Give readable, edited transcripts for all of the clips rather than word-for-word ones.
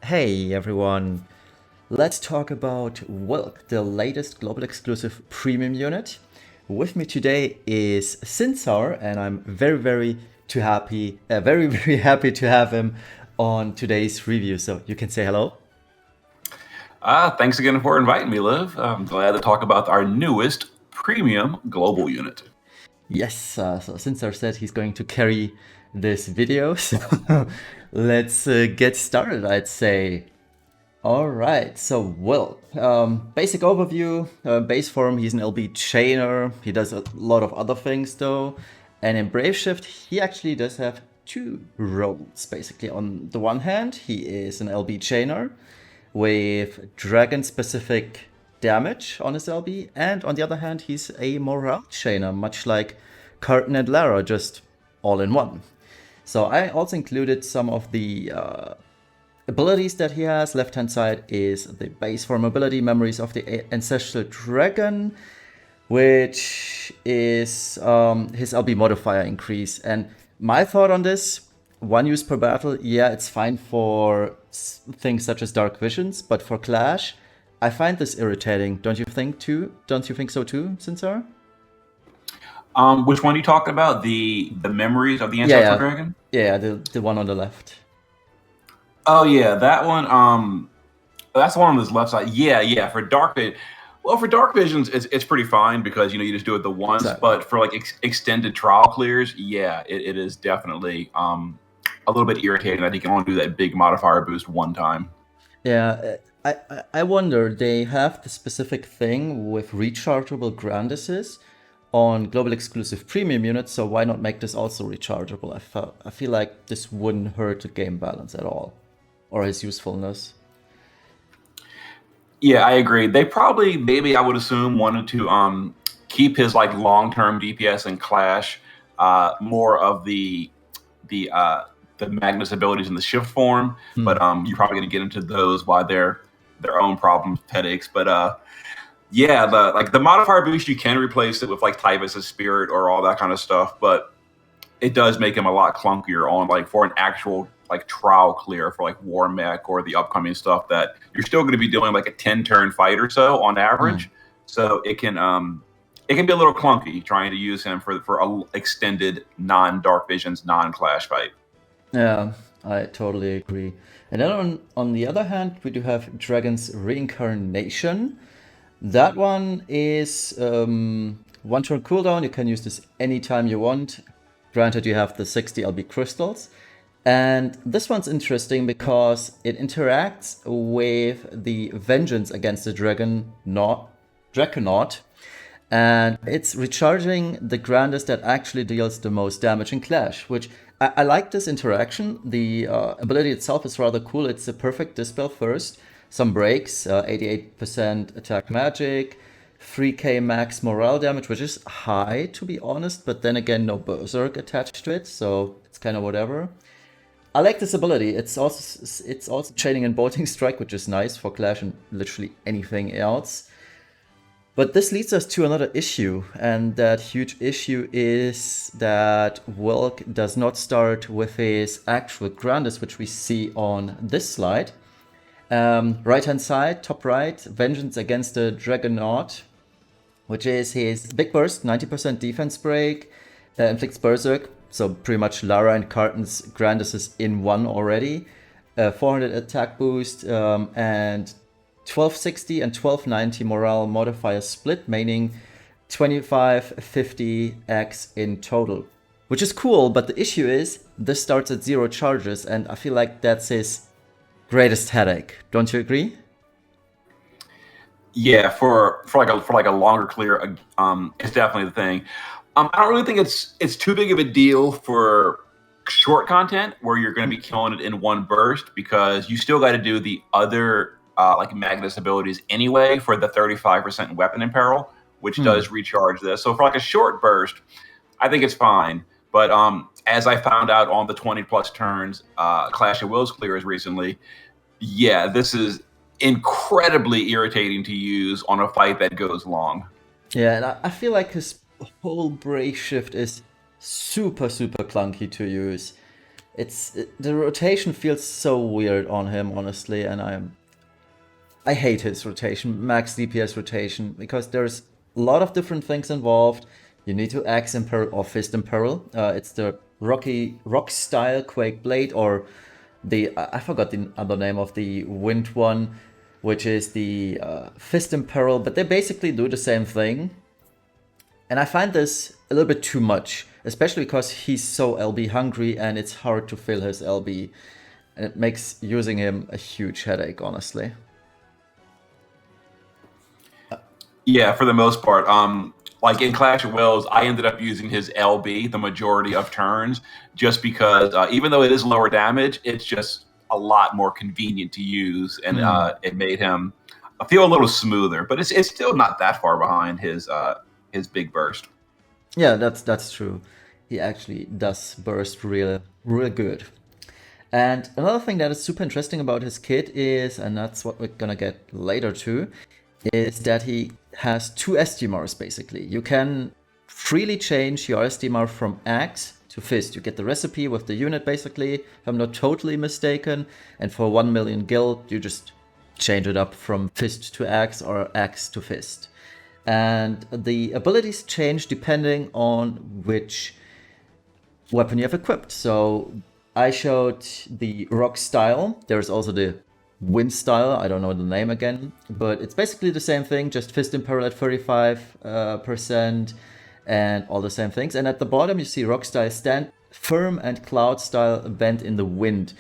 Hey everyone, let's talk about Wylk, the latest global exclusive premium unit. With me today is Sinzar, and I'm very happy to have him on today's review. So you can say hello. Thanks again for inviting me, Liv. I'm glad to talk about our newest premium global unit. Yes, so Sinzar said he's going to carry this video, so let's get started, I'd say. All right, so Will, basic overview, base form, he's an LB chainer. He does a lot of other things though. And in Brave Shift, he actually does have two roles. Basically, on the one hand, he is an LB chainer with dragon specific damage on his LB. And on the other hand, he's a morale chainer, much like Curtin and Lara, just all in one. So I also included some of the abilities that he has. Left hand side is the base form ability, Memories of the Ancestral Dragon, which is his LB modifier increase. And my thought on this, one use per battle, yeah, it's fine for things such as Dark Visions, but for Clash, I find this irritating. Don't you think too? Don't you think so too, Sinsar? Which one are you talking about? The memories of the Yeah, ancestral yeah, dragon? yeah, the one on the left. Oh yeah, that one. That's the one on his left side. Yeah. For Dark Visions, it's pretty fine because you just do it the once. Exactly. But for like extended trial clears, yeah, it is definitely a little bit irritating that he can only do that big modifier boost one time. Yeah, I wonder, they have the specific thing with rechargeable Grandises on global exclusive premium units, so why not make this also rechargeable? I feel like this wouldn't hurt the game balance at all, or his usefulness. Yeah, I agree. They probably, maybe I would assume, wanted to keep his like long-term DPS and Clash, more of the Magnus abilities in the shift form. But Hmm. you're probably going to get into those by their own problems, headaches. But yeah, the modifier boost, you can replace it with like Tyvus's Spirit or all that kind of stuff. But it does make him a lot clunkier on like for an actual like trial clear for like War Mech or the upcoming stuff that you're still going to be doing like a 10-turn fight or so on Hmm. average. So it can be a little clunky trying to use him for a extended non Dark Visions, non Clash fight. Yeah, I totally agree. And then on the other hand, we do have Dragon's Reincarnation. That one is one turn cooldown. You can use this anytime you want. Granted, you have the 60 LB crystals. And this one's interesting because it interacts with the Vengeance against the Draconaut. And it's recharging the Grandest that actually deals the most damage in Clash, which I like this interaction. The ability itself is rather cool. It's a perfect dispel first. Some breaks, 88% attack magic, 3k max morale damage, which is high to be honest, but then again, no berserk attached to it, so it's kind of whatever. I like this ability. It's also chaining and bolting strike, which is nice for Clash and literally anything else. But this leads us to another issue, and that huge issue is that Wylk does not start with his actual Grandis, which we see on this slide. Right hand side, top right, Vengeance against the Dragonaut, which is his big burst, 90% defense break, inflicts berserk, so pretty much Lara and Carton's Grandis is in one already. 400 attack boost, and 1260 and 1290 morale modifier split, meaning 2550x in total. Which is cool, but the issue is this starts at 0 charges, and I feel like that's his greatest headache. Don't you agree? Yeah, for like a longer clear, it's definitely the thing. I don't really think it's too big of a deal for short content where you're going to be killing it in one burst because you still got to do the other like Magnus abilities anyway for the 35% weapon imperil, which Hmm. does recharge this. So for like a short burst, I think it's fine. But as I found out on the 20 plus turns Clash of Wills clears recently, yeah, this is incredibly irritating to use on a fight that goes long. Yeah, and I feel like his whole break shift is super clunky to use. the rotation feels so weird on him, honestly, and I hate his rotation, max DPS rotation, because there's a lot of different things involved. You need to Axe Imperil or Fist Imperil. It's the rock style Quake Blade, or I forgot the other name of the wind one, which is the Fist Imperil, but they basically do the same thing. And I find this a little bit too much, especially because he's so LB hungry and it's hard to fill his LB. And it makes using him a huge headache, honestly. Yeah, for the most part. Like in Clash of Wills, I ended up using his LB the majority of turns, just because even though it is lower damage, it's just a lot more convenient to use, and it made him feel a little smoother. But it's still not that far behind his big burst. Yeah, that's true. He actually does burst real good. And another thing that is super interesting about his kit is, and that's what we're gonna get later too, is that he has two STMRs basically. You can freely change your STMR from Axe to Fist. You get the recipe with the unit basically, if I'm not totally mistaken. And for 1 million guild, you just change it up from Fist to Axe or Axe to Fist. And the abilities change depending on which weapon you have equipped. So I showed the rock style. There's also the wind style. I don't know the name again, but it's basically the same thing, just Fist Imperil at 35% and all the same things. And at the bottom, you see rock style stand firm and cloud style bend in the wind,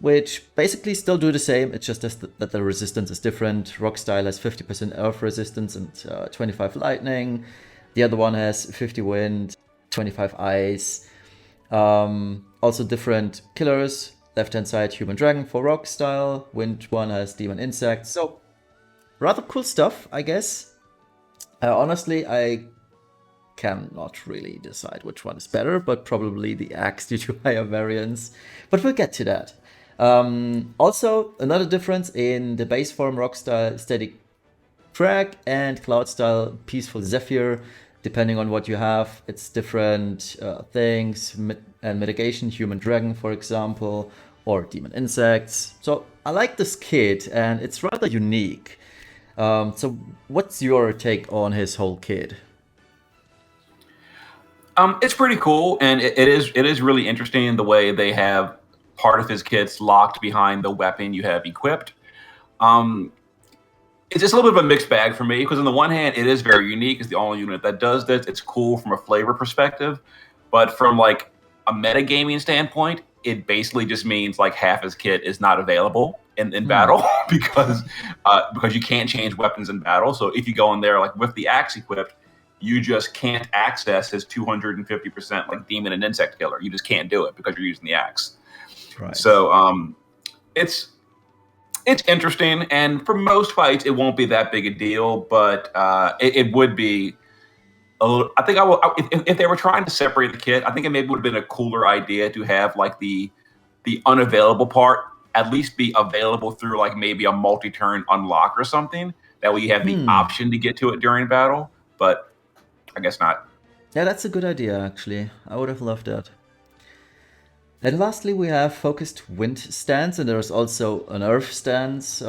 which basically still do the same. It's just that the resistance is different. Rock style has 50% earth resistance and 25 lightning. The other one has 50 wind, 25 ice. Also different killers. Left-hand side, human dragon for rock style. Wind one has demon insect. So rather cool stuff, I guess. Honestly, I cannot really decide which one is better, but probably the axe due to higher variance. But we'll get to that. Also, another difference in the base form rock style static drag and cloud style peaceful zephyr. Depending on what you have, it's different things. And mitigation, human dragon, for example, or demon insects. So I like this kit, and it's rather unique. So what's your take on his whole kit? It's pretty cool, and it is really interesting the way they have part of his kits locked behind the weapon you have equipped. It's just a little bit of a mixed bag for me, because on the one hand, it is very unique. It's the only unit that does this. It's cool from a flavor perspective, but from like a metagaming standpoint, it basically just means like half his kit is not available in battle because you can't change weapons in battle. So if you go in there like with the axe equipped, you just can't access his 250% like demon and insect killer. You just can't do it because you're using the axe. Right. So it's interesting, and for most fights, it won't be that big a deal, but it would be a little. I think if they were trying to separate the kit, I think it maybe would have been a cooler idea to have like the unavailable part at least be available through like maybe a multi-turn unlock or something. That way you have the option to get to it during battle, but I guess not. Yeah, that's a good idea, actually. I would have loved that. And lastly, we have focused wind stance, and there's also an earth stance,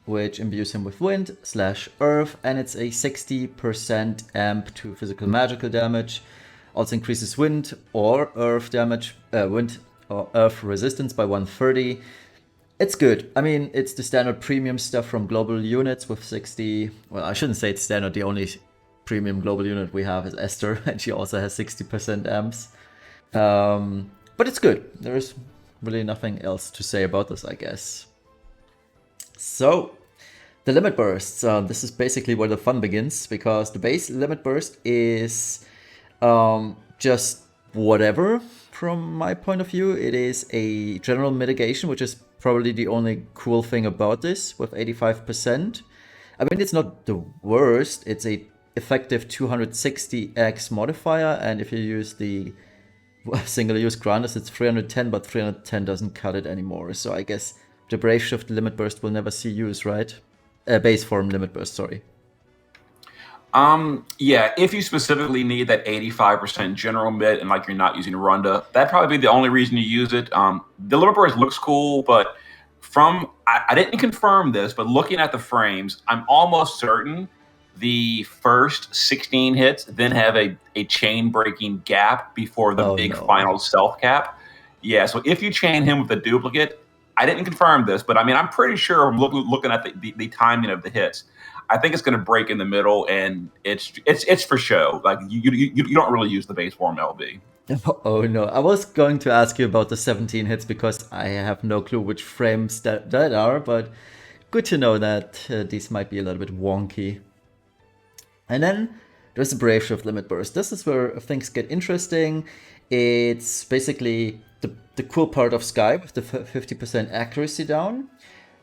which imbues him with wind / earth, and it's a 60% amp to physical magical damage. Also increases wind or earth damage, wind or earth resistance by 130. It's good. I mean, it's the standard premium stuff from global units with 60. Well, I shouldn't say it's standard. The only premium global unit we have is Esther, and she also has 60% amps. But it's good. There's really nothing else to say about this, I guess. So, the limit bursts. This is basically where the fun begins, because the base limit burst is just whatever from my point of view. It is a general mitigation, which is probably the only cool thing about this, with 85%. I mean, it's not the worst. It's a effective 260x modifier, and if you use the single-use grandest, it's 310, but 310 doesn't cut it anymore. So I guess the Brave Shift limit burst will never see use, right? Base form limit burst, sorry. Yeah, if you specifically need that 85% general mid and like you're not using Runda, that'd probably be the only reason you use it. The Limit Burst looks cool, but I didn't confirm this, but looking at the frames, I'm almost certain the first 16 hits then have a chain breaking gap before the Oh big no. final self cap. Yeah, so if you chain him with a duplicate, I didn't confirm this, but I mean, I'm pretty sure I'm looking at the timing of the hits. I think it's going to break in the middle, and it's for show. Like you don't really use the base form LB. Oh no, I was going to ask you about the 17 hits because I have no clue which frames that are, but good to know that these might be a little bit wonky. And then there's the Brave Shift Limit Burst. This is where things get interesting. It's basically the cool part of Sky with the 50% accuracy down.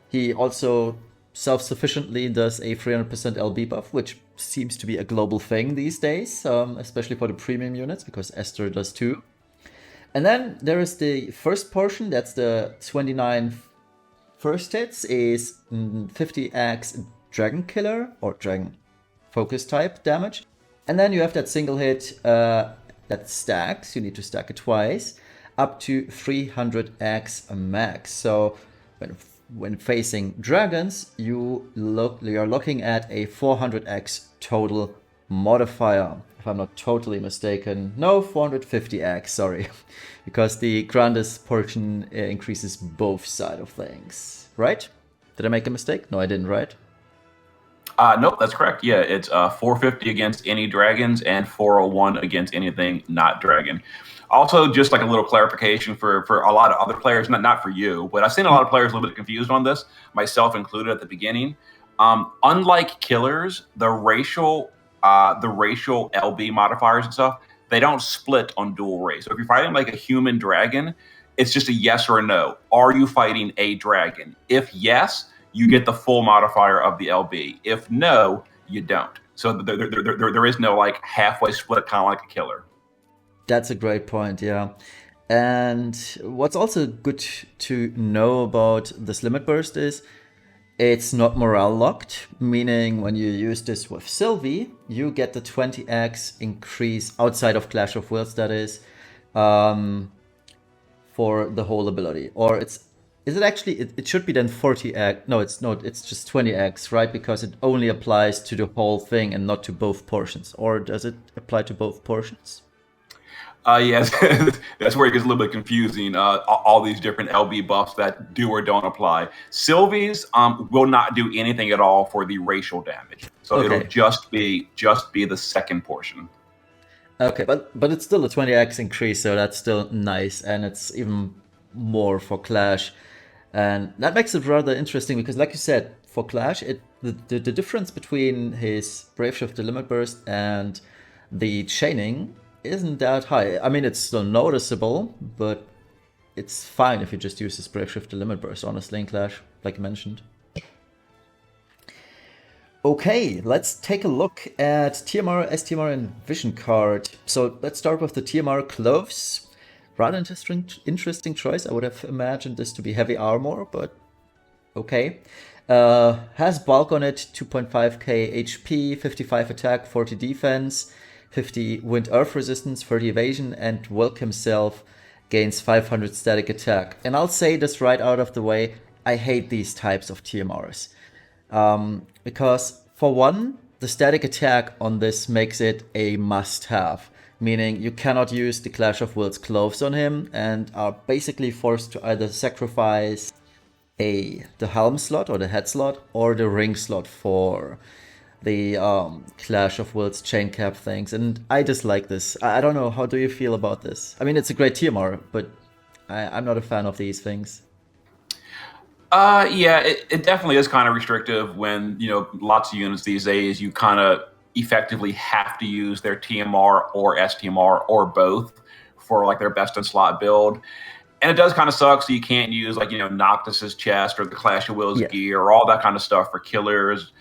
He also self-sufficiently does a 300% LB buff, which seems to be a global thing these days, especially for the premium units, because Esther does too. And then there is the first portion, that's the 29 first hits, is 50x Dragon Killer, or Dragon Focus type damage. And then you have that single hit that stacks, you need to stack it twice, up to 300x max. So when facing dragons, you are looking at a 400x total modifier. If I'm not totally mistaken, no, 450x, sorry, because the grandest portion increases both side of things, right? Did I make a mistake? No, I didn't, right? Nope, that's correct. Yeah, it's 450 against any dragons and 401 against anything not dragon. Also, just like a little clarification for a lot of other players, not for you, but I've seen a lot of players a little bit confused on this, myself included at the beginning. Unlike killers, the racial LB modifiers and stuff, they don't split on dual race. So if you're fighting like a human dragon, it's just a yes or a no. Are you fighting a dragon? If yes, you get the full modifier of the LB. If no, you don't. So there is no like halfway split, kind of like a killer. That's a great point, yeah. And what's also good to know about this limit burst is it's not morale locked, meaning when you use this with Sylvie, you get the 20x increase outside of Clash of Wills, that is, for the whole ability. Or is it actually, it should be then 40x. No, it's just 20x, right? Because it only applies to the whole thing and not to both portions. Or does it apply to both portions? Yes, that's where it gets a little bit confusing. All these different LB buffs that do or don't apply. Sylvie's will not do anything at all for the racial damage, so it'll Okay. just be the second portion. Okay, but it's still a 20x increase, so that's still nice, and it's even more for Clash. And that makes it rather interesting because, like you said, for Clash, the difference between his Brave Shift, the Limit Burst, and the chaining isn't that high. I mean, it's still noticeable, but it's fine if you just use his Brave Shift, the Limit Burst, honestly, in Clash, like you mentioned. Okay, let's take a look at TMR, STMR, and Vision Card. So let's start with the TMR Clothes. Rather interesting choice. I would have imagined this to be heavy armor, but okay. Has bulk on it, 2.5k HP, 55 attack, 40 defense, 50 wind earth resistance, 30 evasion, and Wylk himself gains 500 static attack. And I'll say this right out of the way, I hate these types of TMRs. Because for one, the static attack on this makes it a must-have, meaning you cannot use the Clash of Wills clothes on him and are basically forced to either sacrifice the helm slot or the head slot or the ring slot for the Clash of Wills chain cap things. And I dislike this. I don't know, how do you feel about this? I mean, it's a great TMR, but I'm not a fan of these things. Yeah, it definitely is kind of restrictive when, lots of units these days, you kind of effectively have to use their TMR or STMR or both for like their best in slot build. And it does kind of suck. So you can't use like, Noctis's chest or the Clash of Wills Yeah, gear or all that kind of stuff for killers.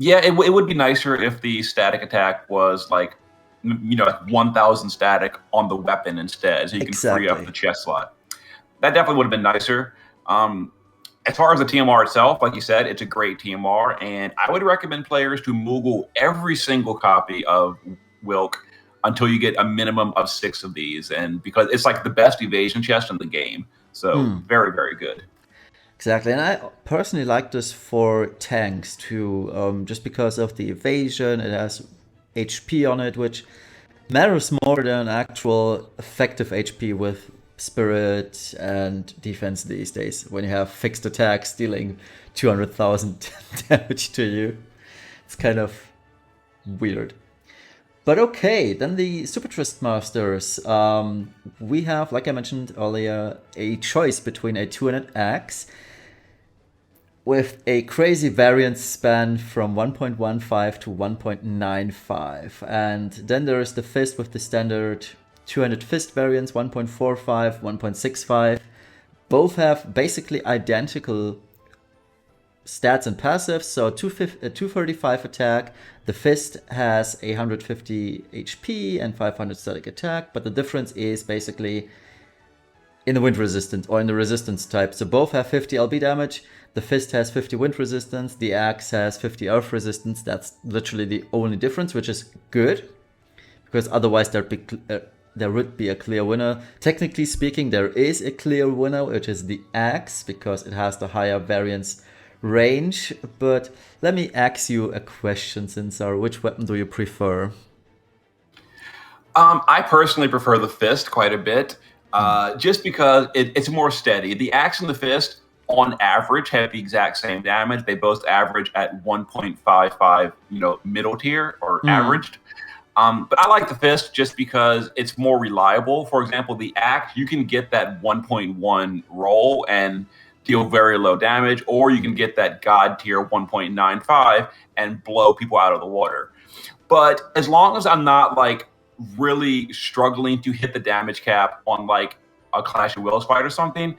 Yeah, it would be nicer if the static attack was like, like 1,000 static on the weapon instead, so you can free up exactly. the chest slot. That definitely would have been nicer. Um, as far as the TMR itself, like you said, it's a great TMR, and I would recommend players to Moogle every single copy of Wylk until you get a minimum of 6 of these, and because it's like the best evasion chest in the game. So very, very good. Exactly, and I personally like this for tanks too, just because of the evasion. It has HP on it, which matters more than actual effective HP with spirit and defense these days. When you have fixed attacks dealing 200,000 damage to you, it's kind of weird. But okay, then the Super Twist Masters. We have, like I mentioned earlier, a choice between a two-handed axe with a crazy variance span from 1.15 to 1.95. And then there is the fist with the standard two-handed fist variance, 1.45, 1.65. Both have basically identical stats and passives. So 235 attack. The fist has 150 HP and 500 static attack, but the difference is basically in the wind resistance or in the resistance type. So both have 50 LB damage. The fist has 50 wind resistance. The axe has 50 earth resistance. That's literally the only difference, which is good, because otherwise there would be a clear winner. Technically speaking, there is a clear winner, which is the axe, because it has the higher variance range. But let me ask you a question, Sinzar. Which weapon do you prefer? I personally prefer the fist quite a bit, just because it's more steady. The axe and the fist, on average, have the exact same damage. They both average at 1.55, middle tier or averaged. But I like the fist just because it's more reliable. For example, the axe, you can get that 1.1 roll and deal very low damage, or you can get that god tier 1.95 and blow people out of the water. But as long as I'm not like really struggling to hit the damage cap on like a Clash of Wills fight or something,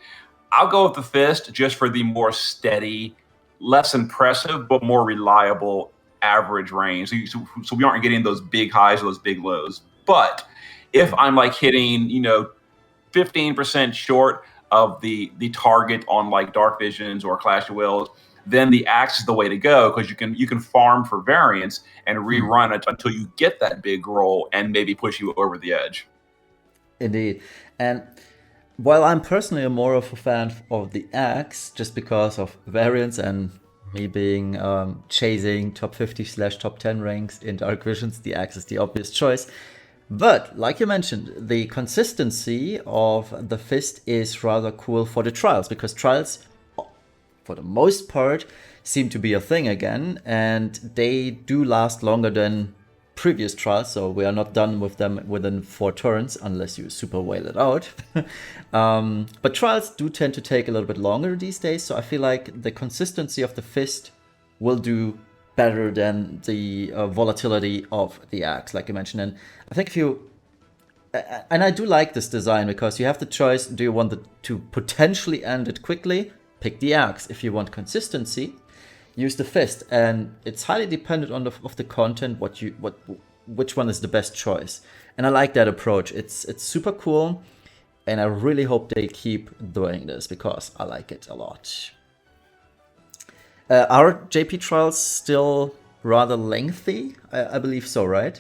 I'll go with the fist just for the more steady, less impressive, but more reliable average range. So we aren't getting those big highs or those big lows. But if I'm like hitting, 15% short of the target on like Dark Visions or Clash of Wills, then the axe is the way to go, because you can farm for variance and rerun it until you get that big roll and maybe push you over the edge. Indeed. And while I'm personally more of a fan of the axe, just because of variance and me being chasing top 50/top 10 ranks in Dark Visions, the axe is the obvious choice. But like you mentioned, the consistency of the fist is rather cool for the trials, because trials, for the most part, seem to be a thing again, and they do last longer than previous trials, so we are not done with them within 4 turns unless you super whale it out. But trials do tend to take a little bit longer these days, so I feel like the consistency of the fist will do better than the volatility of the axe, like you mentioned. And I think and I do like this design, because you have the choice: do you want to potentially end it quickly? Pick the axe. If you want consistency, use the fist. And it's highly dependent on the content, which one is the best choice. And I like that approach. It's super cool, and I really hope they keep doing this, because I like it a lot. Are JP trials still rather lengthy? I believe so, right?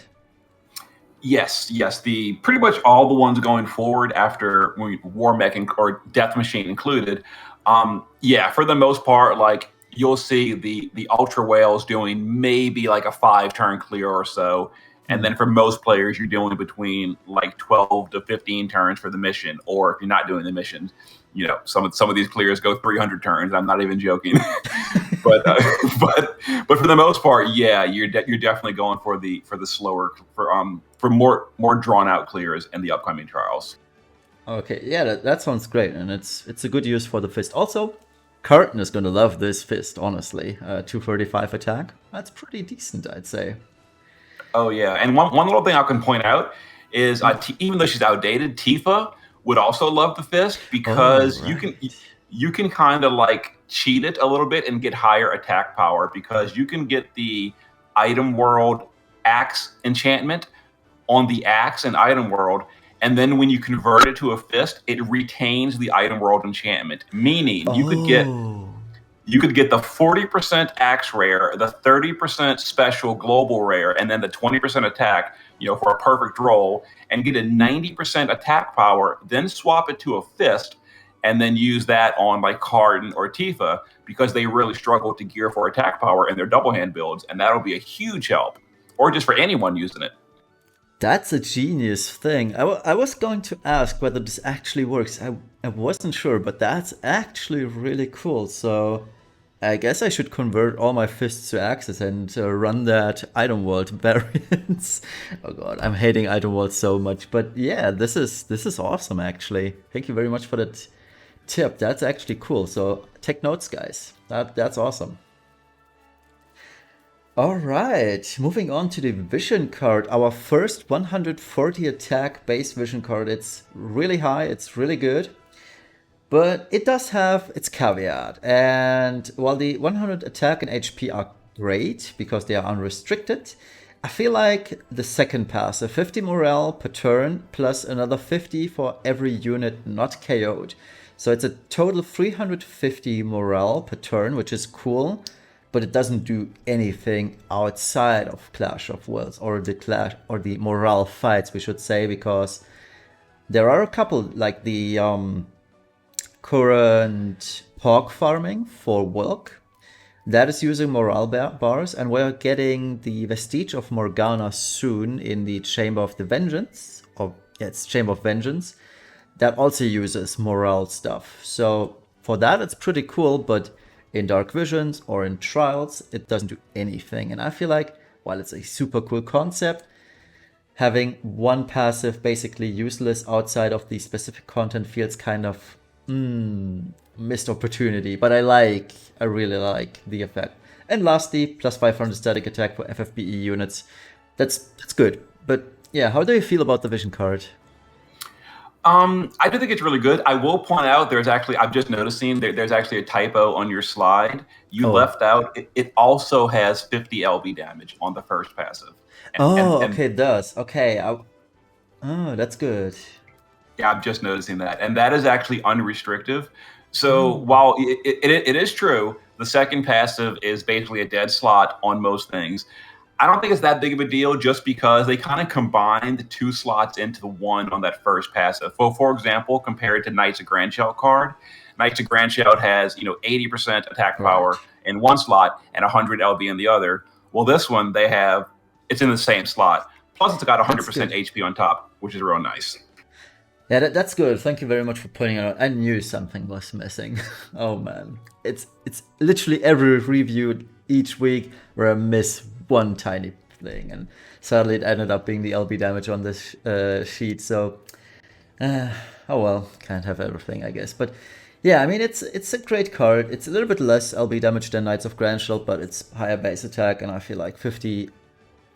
Yes. The pretty much all the ones going forward after War Mech or Death Machine included. For the most part, like you'll see the Ultra Whales doing maybe like a 5-turn clear or so. And then for most players, you're doing between like 12 to 15 turns for the mission. Or if you're not doing the mission, some of these clears go 300 turns. I'm not even joking. but for the most part, yeah, you're definitely going for the slower, for more drawn out clears in the upcoming trials. Okay, yeah, that sounds great, and it's a good use for the fist. Also, Curtin is going to love this fist, honestly. 235 attack. That's pretty decent, I'd say. Oh, yeah. And one little thing I can point out is even though she's outdated, Tifa would also love the fist, because you can kind of like cheat it a little bit and get higher attack power, because you can get the item world axe enchantment on the axe in item world. And then when you convert it to a fist, it retains the item world enchantment, meaning you could get you could get the 40% axe rare, the 30% special global rare, and then the 20% attack, for a perfect roll, and get a 90% attack power, then swap it to a fist, and then use that on like Cardin or Tifa because they really struggle to gear for attack power in their double hand builds, and that'll be a huge help, or just for anyone using it. That's a genius thing. I was going to ask whether this actually works. I wasn't sure, but that's actually really cool. So I guess I should convert all my fists to axes and run that item world variants. Oh god, I'm hating item world so much. But yeah, this is awesome actually. Thank you very much for that tip. That's actually cool. So take notes, guys. That's awesome. All right, moving on to the vision card. Our first 140 attack base vision card. It's really high, it's really good, but it does have its caveat. And while the 100 attack and HP are great because they are unrestricted, I feel like the second pass, a 50 morale per turn plus another 50 for every unit not KO'd. So it's a total 350 morale per turn, which is cool, but it doesn't do anything outside of Clash of Wills or the morale fights, we should say, because there are a couple like the current pork farming for Wylk that is using morale bars, and we're getting the Vestige of Morgana soon in the Chamber of the Vengeance, or yeah, it's Chamber of Vengeance, that also uses morale stuff. So for that it's pretty cool, but in Dark Visions or in Trials, it doesn't do anything. And I feel like, while it's a super cool concept, having one passive basically useless outside of the specific content feels kind of missed opportunity. But I really like the effect. And lastly, plus 500 static attack for FFBE units. That's good. But yeah, how do you feel about the vision card? I do think it's really good. I will point out I'm just noticing there's actually a typo on your slide. You left out, it also has 50 LB damage on the first passive. Okay, it does. Okay. Oh, that's good. Yeah, I'm just noticing that. And that is actually unrestricted. So while it is true, the second passive is basically a dead slot on most things. I don't think it's that big of a deal just because they kind of combine the two slots into the one on that first passive. For example, compared to Knights of Grandchild card, Knights of Grandchild has 80% attack power in one slot and 100 LB in the other. Well, this one it's in the same slot. Plus, it's got 100% HP on top, which is real nice. Yeah, that's good. Thank you very much for pointing it out. I knew something was missing. Oh man, it's literally every review each week where I miss one tiny thing, and sadly it ended up being the LB damage on this sheet. So, oh well, can't have everything, I guess. But yeah, I mean it's a great card. It's a little bit less LB damage than Knights of Grandchild, but it's higher base attack, and I feel like 50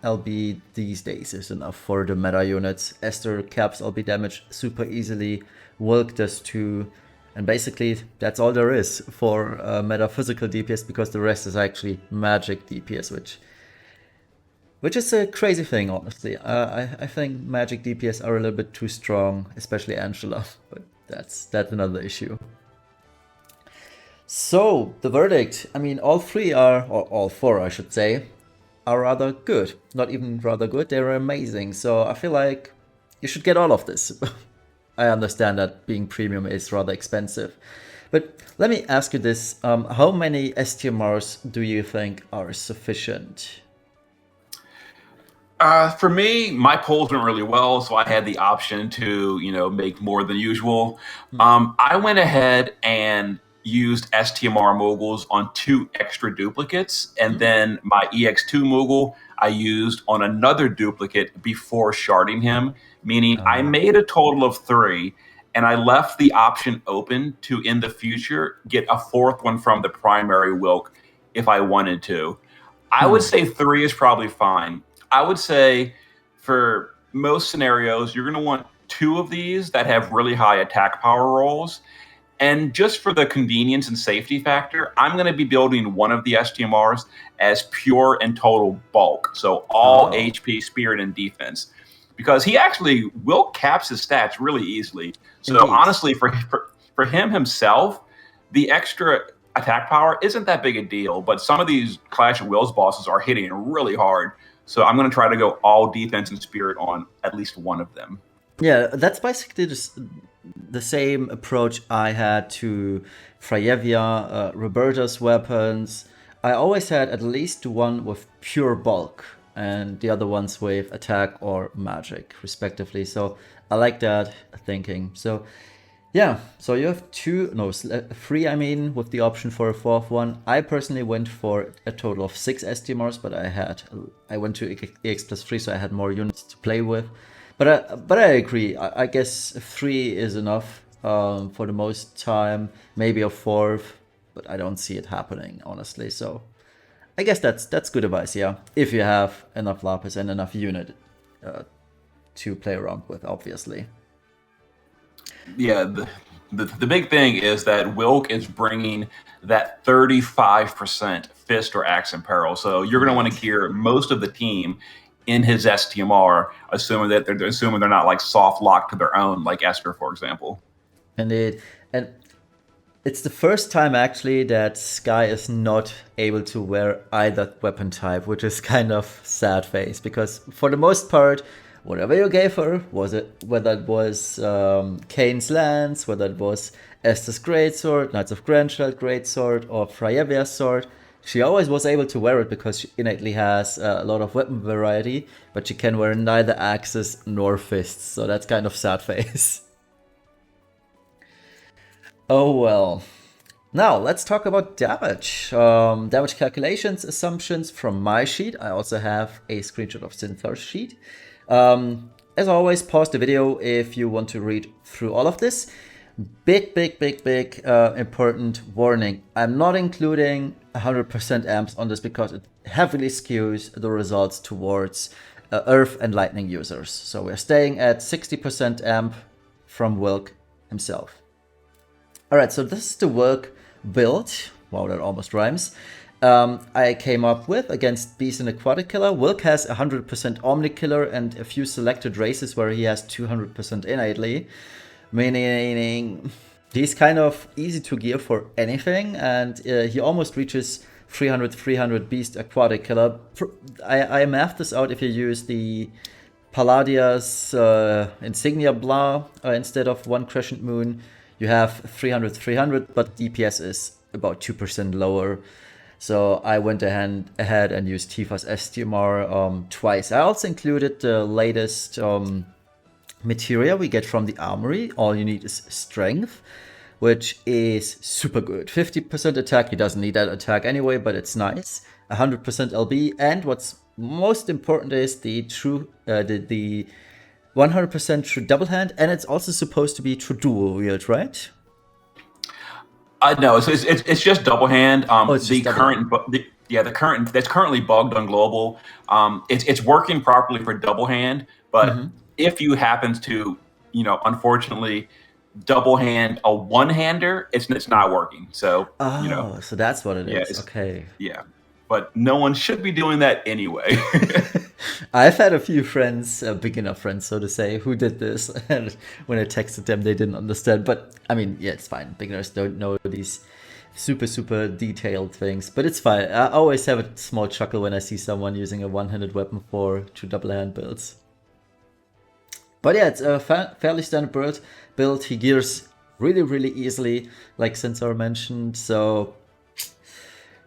LB these days is enough for the meta units. Esther caps LB damage super easily. Wylk does too. And basically, that's all there is for meta physical DPS, because the rest is actually magic DPS, which is a crazy thing, honestly. I think magic DPS are a little bit too strong, especially Angela, but that's another issue. So, the verdict. I mean, all three are, or all four, I should say, are rather good. Not even rather good, they're amazing. So I feel like you should get all of this. I understand that being premium is rather expensive. But let me ask you this. How many STMRs do you think are sufficient? For me, my polls went really well, so I had the option to, make more than usual. I went ahead and used STMR moguls on 2 extra duplicates, and then my EX2 mogul I used on another duplicate before sharding him, meaning I made a total of 3, and I left the option open to, in the future, get a 4th one from the primary Wylk if I wanted to. I would say 3 is probably fine. I would say for most scenarios, you're going to want 2 of these that have really high attack power rolls. And just for the convenience and safety factor, I'm going to be building one of the STMRs as pure and total bulk. So all HP, spirit, and defense. Because he actually will caps his stats really easily. So honestly, for him himself, the extra attack power isn't that big a deal, but some of these Clash of Wills bosses are hitting really hard. So I'm going to try to go all defense and spirit on at least one of them. Yeah, that's basically just the same approach I had to Freyevia, Roberta's weapons. I always had at least one with pure bulk and the other ones with attack or magic, respectively. So I like that thinking. So yeah, so you have three, I mean, with the option for a fourth one. I personally went for a total of 6 STMRs, but I went to EX+3, so I had more units to play with. But I agree. I guess 3 is enough for the most time. Maybe a fourth, but I don't see it happening, honestly. So I guess that's good advice, yeah. If you have enough lapis and enough unit to play around with, obviously. Yeah, the big thing is that Wylk is bringing that 35% fist or axe in peril. So you're going to want to gear most of the team in his STMR, assuming they're not like soft locked to their own, like Esther, for example. Indeed. And it's the first time actually that Sky is not able to wear either weapon type, which is kind of sad face, because for the most part, whatever you gave her, whether it was Kane's Lance, whether it was Esther's Greatsword, Knights of Grandchild Greatsword, or Freyavia's Sword, she always was able to wear it because she innately has a lot of weapon variety, but she can wear neither axes nor fists, so that's kind of sad face. Oh well. Now let's talk about damage. Damage calculations, assumptions from my sheet. I also have a screenshot of Sinzar's sheet. As always, pause the video if you want to read through all of this. Big important warning. I'm not including 100% amps on this because it heavily skews the results towards Earth and Lightning users. So we're staying at 60% amp from Wylk himself. Alright, so this is the Wylk build. Wow, that almost rhymes. I came up with against Beast and Aquatic Killer. Wylk has 100% Omni Killer and a few selected races where he has 200% innately. Meaning he's kind of easy to gear for anything, and he almost reaches 300 Beast Aquatic Killer. I mathed this out if you use the Palladia's Insignia Blah instead of 1 Crescent Moon. You have 300, but DPS is about 2% lower. So I went ahead and used Tifa's STMR twice. I also included the latest materia we get from the armory. All you need is strength, which is super good. 50% attack, he doesn't need that attack anyway, but it's nice. 100% LB, and what's most important is the 100% true double hand, and it's also supposed to be true dual wield, right? No, it's just double hand. The current that's currently bugged on global. It's working properly for double hand, but if you happen to, unfortunately, double hand a one-hander, it's not working. So so that's what it is. Okay. Yeah, but no one should be doing that anyway. I've had a few friends, beginner friends, so to say, who did this, and when I texted them, they didn't understand. But I mean, yeah, it's fine. Beginners don't know these super detailed things, but it's fine. I always have a small chuckle when I see someone using a one-handed weapon for 2 double hand builds. But yeah, it's a fairly standard build. He gears really easily, like Sinzar mentioned. So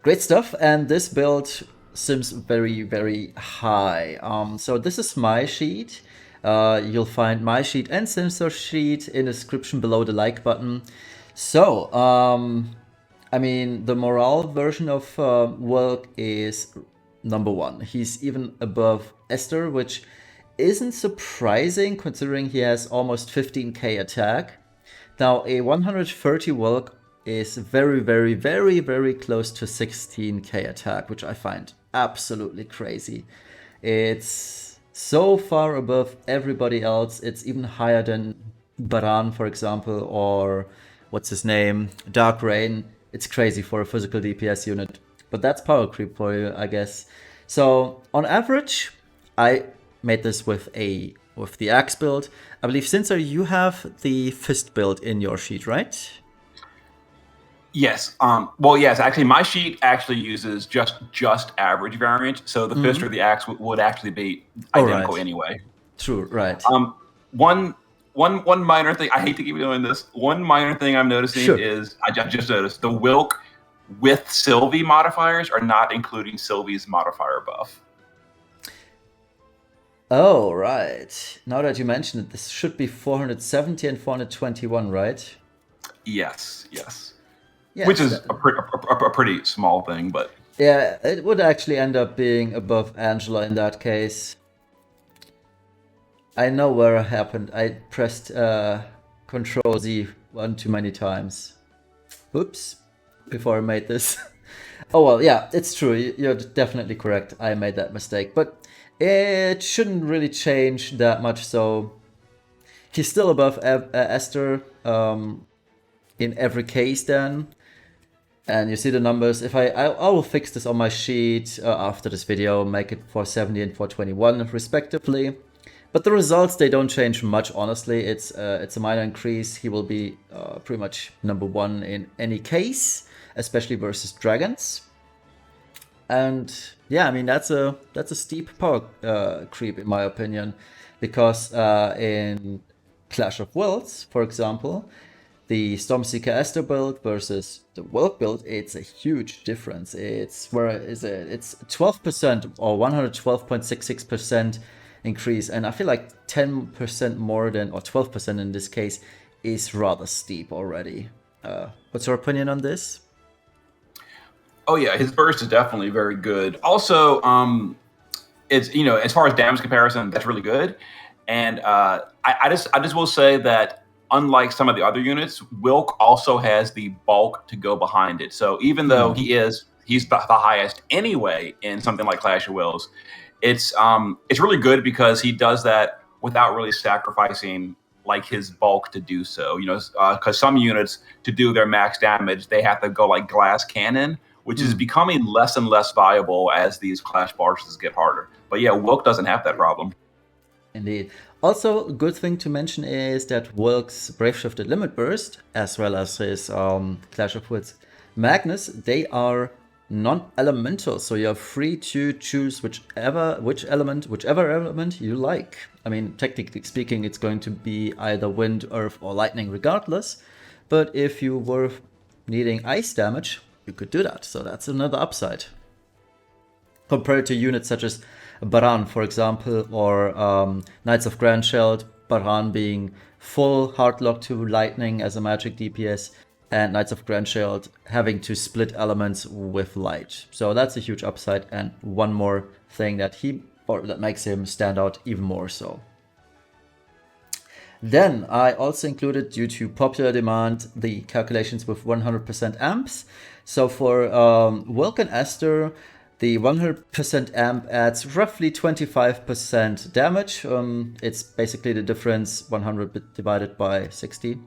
great stuff. And this build seems very high. So this is my sheet. You'll find my sheet and Sinzar's sheet in the description below the like button. So I mean, the morale version of Wylk is number 1. He's even above Esther, which isn't surprising considering he has almost 15k attack. Now a 130 Wylk is very close to 16k attack, which I find absolutely crazy. It's so far above everybody else. It's even higher than Baran, for example, or what's his name, Dark Rain. It's crazy for a physical DPS unit, but that's power creep for you, I guess. So on average, I made this with the axe build. I believe, Sinzar, you have the fist build in your sheet, right? Yes. Well, yes. Actually, my sheet actually uses just average variant, so the fist or the axe would actually be All identical right. anyway. True. Right. One one minor thing. I hate to keep doing this. One minor thing I'm noticing Sure. is just noticed the Wylk with Sylvie modifiers are not including Sylvie's modifier buff. Oh, right. Now that you mention it, this should be 470 and 421, right? Yes. Yes. Which Yes. is a pretty small thing, but Yeah, it would actually end up being above Angela in that case. I know where it happened. I pressed Control Z one too many times. Oops. Before I made this. Oh well, yeah, it's true. You're definitely correct. I made that mistake. But it shouldn't really change that much. So he's still above Esther in every case then. And you see the numbers. If I will fix this on my sheet after this video, make it 470 and 421 respectively. But the results, they don't change much, honestly. It's a minor increase. He will be pretty much #1 in any case, especially versus dragons. And yeah, I mean, that's a steep power creep in my opinion, because in Clash of Worlds, for example, the Stormseeker Esther build versus the Wylk build, it's a huge difference. It's where is it? It's 12% or 112.66% increase, and I feel like 10% more than, or 12% in this case, is rather steep already. What's your opinion on this? oh yeah, his burst is definitely very good. Also, it's as far as damage comparison, that's really good. And I just will say that unlike some of the other units, Wylk also has the bulk to go behind it. So even though he's the highest anyway in something like Clash of Wills, it's really good because he does that without really sacrificing like his bulk to do so. Because some units, to do their max damage, they have to go like glass cannon, which is becoming less and less viable as these Clash bosses get harder. But yeah, Wylk doesn't have that problem. Indeed. Also, a good thing to mention is that Wylk's Brave Shifted Limit Burst, as well as his Clash of Wits Magnus, they are non-elemental, so you're free to choose whichever element you like. I mean, technically speaking, it's going to be either wind, earth, or lightning regardless. But if you were needing ice damage, you could do that. So that's another upside. Compared to units such as Baran, for example, or Knights of Grandsheld, Baran being full hardlock to lightning as a magic DPS, and Knights of Grandsheld having to split elements with light. So that's a huge upside, and one more thing that makes him stand out even more so. Then I also included, due to popular demand, the calculations with 100% amps. So for Wylk and Esther, the 100% amp adds roughly 25% damage. It's basically the difference, 100 divided by 60.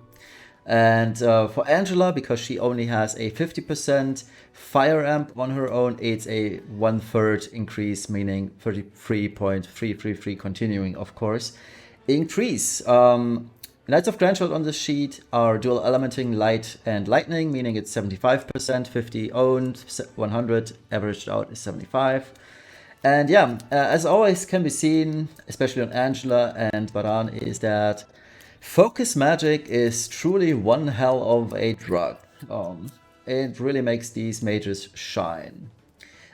And for Angela, because she only has a 50% fire amp on her own, it's a 1/3 increase, meaning 33.333 continuing, of course, increase. Knights of Grandchild on the sheet are dual elementing light and lightning, meaning it's 75%, 50 owned, 100 averaged out is 75. And yeah, as always can be seen, especially on Angela and Baran, is that focus magic is truly one hell of a drug. It really makes these mages shine.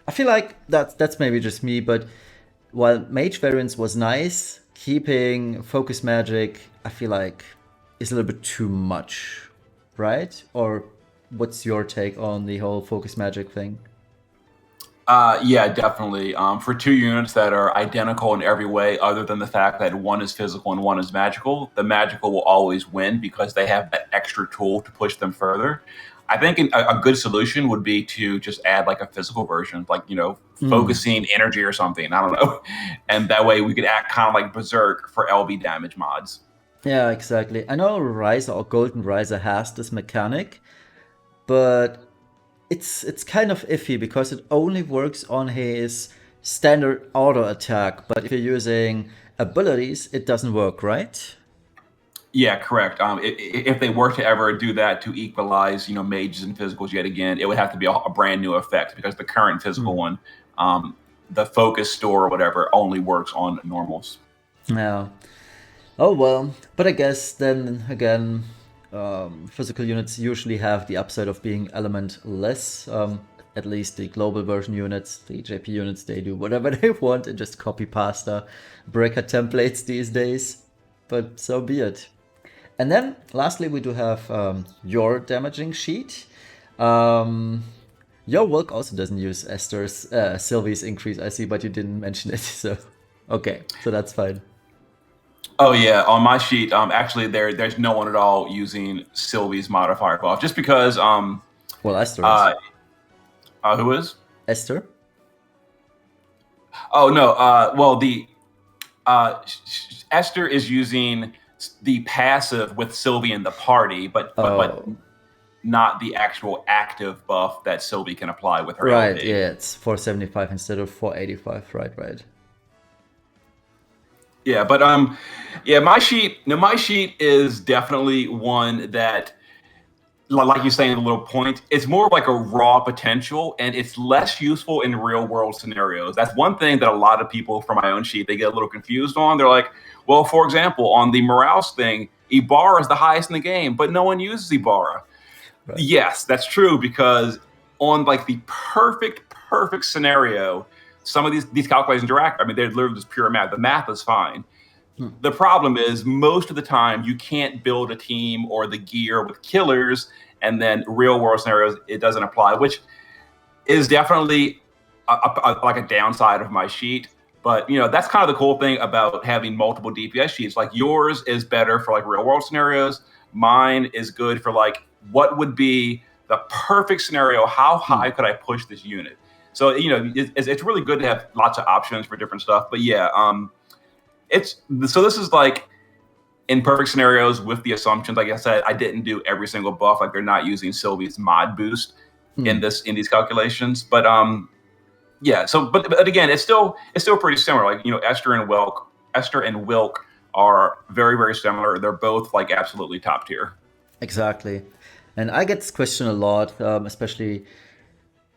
I feel like that's maybe just me, but while mage variance was nice, keeping focus magic, I feel like, is a little bit too much, right? Or what's your take on the whole focus magic thing? Yeah, definitely. For two units that are identical in every way, other than the fact that one is physical and one is magical, the magical will always win because they have that extra tool to push them further. I think a good solution would be to just add like a physical version, like, focusing energy or something. I don't know. And that way we could act kind of like Berserk for LB damage mods. Yeah, exactly. I know Riser or Golden Riser has this mechanic, but it's kind of iffy because it only works on his standard auto attack. But if you're using abilities, it doesn't work, right? Yeah, correct. If they were to ever do that to equalize, mages and physicals yet again, it would have to be a brand new effect because the current physical Hmm. one, the focus store or whatever, only works on normals. Yeah. Oh well, but I guess then again, physical units usually have the upside of being elementless. At least the global version units, the JP units, they do whatever they want and just copy pasta breaker templates these days. But so be it. And then lastly, we do have your damaging sheet. Um, your Wylk also doesn't use Esther's Sylvie's increase, I see, but you didn't mention it. So okay, so that's fine. Oh yeah, on my sheet, actually there's no one at all using Sylvie's modifier buff, just because Well, Esther is. uh, who is? Esther? Oh no, well the Esther is using the passive with Sylvie in the party, but Oh, not the actual active buff that Sylvie can apply with her right. LP. Yeah, it's 475 instead of 485. Right, right. Yeah, but yeah, my sheet is definitely one that, like you say in the little point, it's more of like a raw potential, and it's less useful in real world scenarios. That's one thing that a lot of people from my own sheet, they get a little confused on. They're like, well, for example, on the morales thing, Ibarra is the highest in the game, but no one uses Ibarra. Right. Yes, that's true, because on like the perfect scenario, some of these calculations are accurate. I mean, they're literally just pure math. The math is fine. Hmm. The problem is most of the time you can't build a team or the gear with killers, and then real world scenarios it doesn't apply, which is definitely like a downside of my sheet. But that's kind of the cool thing about having multiple DPS sheets. Like yours is better for like real world scenarios. Mine is good for like what would be the perfect scenario. How Hmm. high could I push this unit? So it's really good to have lots of options for different stuff. But yeah, it's so this is like in perfect scenarios with the assumptions. Like I said, I didn't do every single buff. Like they're not using Sylvie's mod boost Hmm. in these calculations. But yeah. So but again, it's still pretty similar. Like Esther and Wylk are very similar. They're both like absolutely top tier. Exactly. And I get this question a lot, especially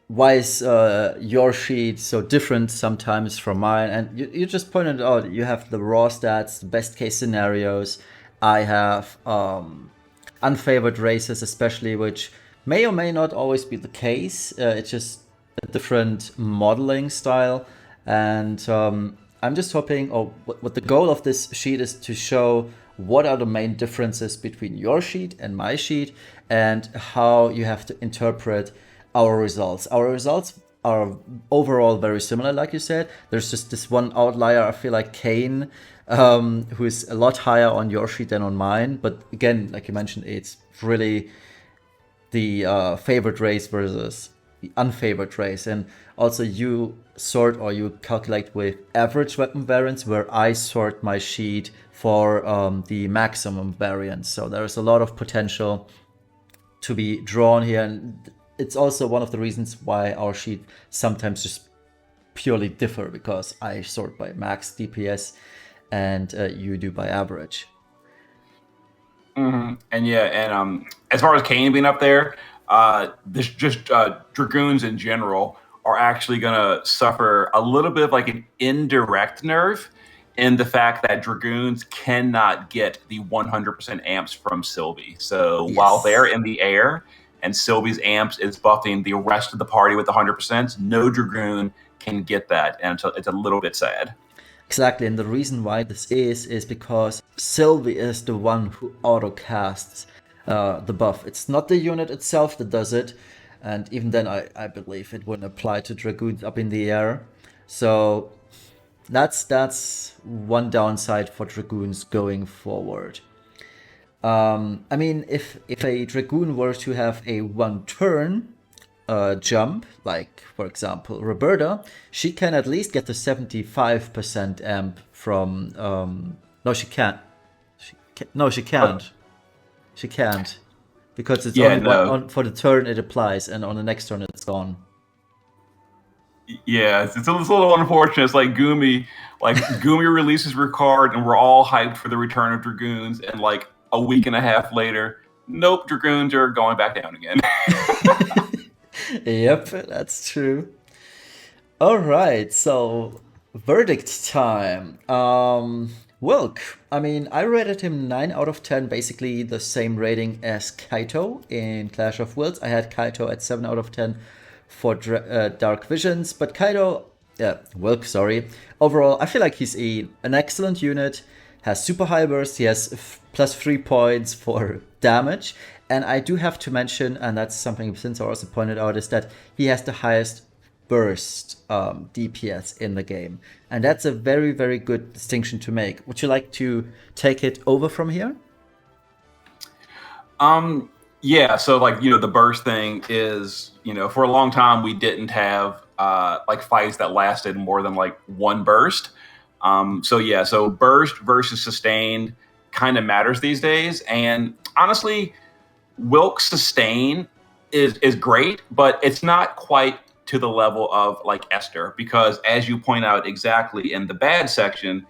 why is your sheet so different sometimes from mine? And you just pointed out you have the raw stats, the best case scenarios. I have unfavored races, especially, which may or may not always be the case. It's just a different modeling style. And I'm just hoping, or what the goal of this sheet is to show what are the main differences between your sheet and my sheet, and how you have to interpret our results. Our results are overall very similar, like you said. There's just this one outlier. I feel like Kane, who is a lot higher on your sheet than on mine. But again, like you mentioned, it's really the favored race versus the unfavored race. And also you sort or you calculate with average weapon variance, where I sort my sheet for the maximum variance. So there's a lot of potential to be drawn here. And it's also one of the reasons why our sheet sometimes just purely differ, because I sort by max DPS and you do by average. And yeah, and as far as Kane being up there, this just dragoons in general are actually going to suffer a little bit of like an indirect nerf in the fact that dragoons cannot get the 100% amps from Sylvie. So while they're Yes. in the air and Sylvie's amps is buffing the rest of the party with 100%, no dragoon can get that, and it's a little bit sad. Exactly, and the reason why this is because Sylvie is the one who auto casts the buff. It's not the unit itself that does it, and even then, I believe it wouldn't apply to dragoons up in the air. So that's one downside for dragoons going forward. I mean, if a dragoon were to have a one turn jump, like for example Roberta, she can at least get the 75% amp from. No, she can't. No, she But can't. She can't because it's yeah, only one no, on for the turn it applies, and on the next turn it's gone. yeah, it's a little unfortunate. It's like Gumi releases her card, and we're all hyped for the return of dragoons, and like a week and a half later, nope, Dragoons are going back down again. Yep, that's true. All right, so verdict time. Wylk. I mean, I rated him 9 out of 10, basically the same rating as Kaito in Clash of Wills. I had Kaito at 7 out of 10 for Dark Visions, but Wylk, sorry. Overall, I feel like he's an excellent unit, has super high burst, he has +3 points for damage, and I do have to mention, and that's something Sinzar also pointed out, is that he has the highest burst DPS in the game. And that's a very, very good distinction to make. Would you like to take it over from here? Yeah, so like, the burst thing is, for a long time we didn't have like fights that lasted more than like one burst. So burst versus sustained kind of matters these days. And honestly, Wylk sustain is great, but it's not quite to the level of like Esther, because as you point out exactly in the bad section,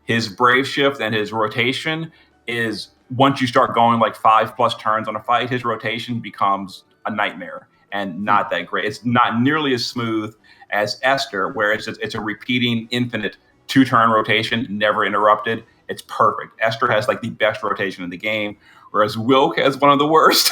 his brave shift and his rotation is, once you start going like 5+ turns on a fight, his rotation becomes a nightmare and not that great. It's not nearly as smooth as Esther, where it's a repeating infinite 2-turn rotation, never interrupted. It's perfect. Esther has like the best rotation in the game, whereas Wylk has one of the worst.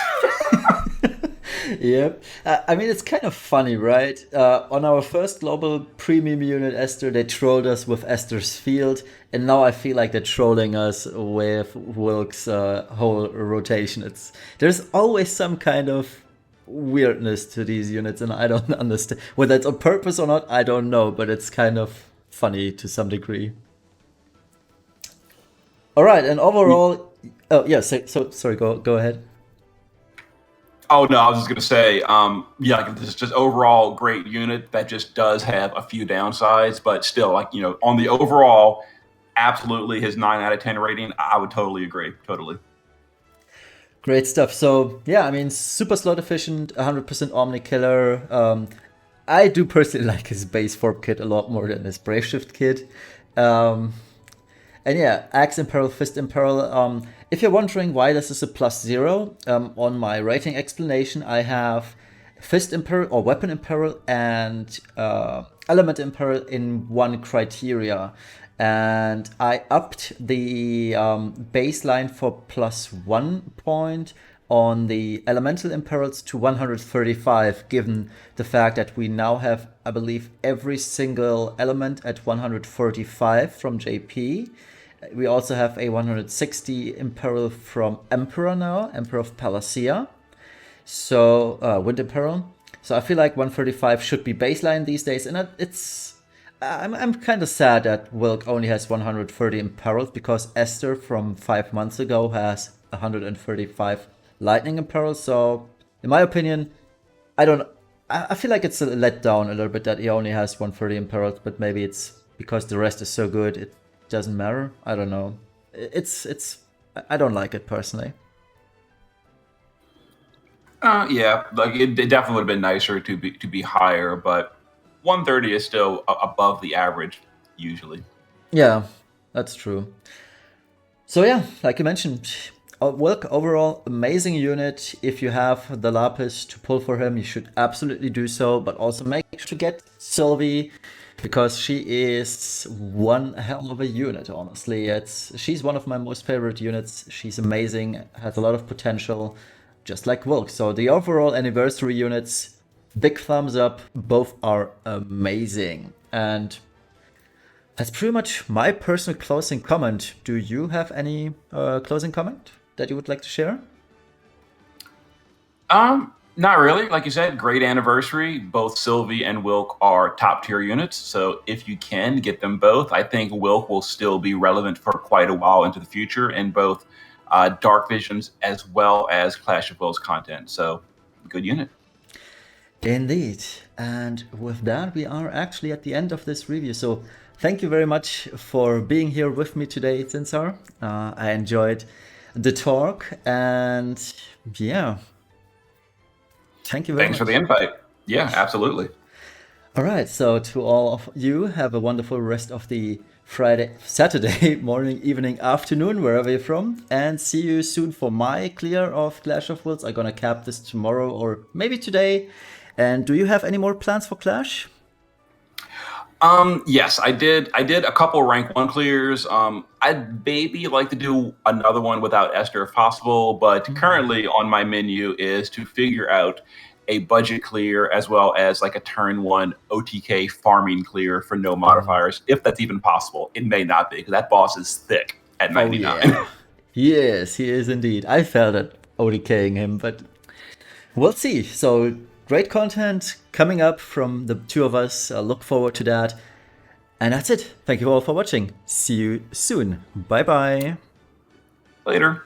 Yep. I mean, it's kind of funny, right? On our first global premium unit, Esther, they trolled us with Esther's Field, and now I feel like they're trolling us with Wylk's whole rotation. There's always some kind of weirdness to these units, and I don't understand whether it's on purpose or not. I don't know, but it's kind of funny to some degree. All right, and overall, oh yeah, sorry, go ahead. Oh no, I was just gonna say, like this is just overall great unit that just does have a few downsides, but still, like on the overall, absolutely his 9 out of 10 rating, I would totally agree, totally. Great stuff. So yeah, I mean, super slot efficient, 100% Omni killer. I do personally like his base form kit a lot more than his Brave Shift kit. And yeah, Axe Imperil, Fist Imperil. If you're wondering why this is a +0, on my rating explanation, I have Fist Imperil or Weapon Imperil and Element Imperil in one criteria. And I upped the baseline for +1 point on the Elemental Imperils to 135, given the fact that we now have, I believe, every single element at 145 from JP. We also have a 160 Imperil from Emperor now, Emperor of Palacia. So, Wind Imperil. So I feel like 135 should be baseline these days, and I'm kind of sad that Wylk only has 130 Imperils, because Esther from 5 months ago has 135 Lightning Imperils. So, in my opinion, I feel like it's a letdown a little bit that he only has 130 Imperils, but maybe it's because the rest is so good it doesn't matter. I don't know. I don't like it personally. Yeah, like it definitely would have been nicer to be higher, but 130 is still above the average usually. Yeah, that's true. So yeah, like you mentioned, Wylk overall amazing unit. If you have the Lapis to pull for him, you should absolutely do so, but also make sure to get Sylvie, because she is one hell of a unit, honestly. She's one of my most favorite units. She's amazing, has a lot of potential, just like Wylk. So the overall anniversary units, big thumbs up. Both are amazing. And that's pretty much my personal closing comment. Do you have any closing comment that you would like to share? Not really. Like you said, great anniversary. Both Sylvie and Wylk are top tier units. So if you can get them both, I think Wylk will still be relevant for quite a while into the future in both Dark Visions as well as Clash of Wills content. So good unit. Indeed. And with that, we are actually at the end of this review. So thank you very much for being here with me today, Sinzar. I enjoyed the talk, and yeah. Thank you very much. Thanks for the invite. Yeah, absolutely. All right, so to all of you, have a wonderful rest of the Friday, Saturday morning, evening, afternoon, wherever you're from, and see you soon for my clear of Clash of Wilds. I'm gonna cap this tomorrow or maybe today. And do you have any more plans for Clash? Yes, I did. I did a couple rank one clears. I'd maybe like to do another one without Esther if possible, but currently on my menu is to figure out a budget clear as well as like a turn one OTK farming clear for no modifiers, if that's even possible. It may not be because that boss is thick at 99. Oh, yeah. Yes, he is indeed. I felt it ODKing him, but we'll see. So great content coming up from the two of us. I look forward to that. And that's it. Thank you all for watching. See you soon. Bye bye. Later.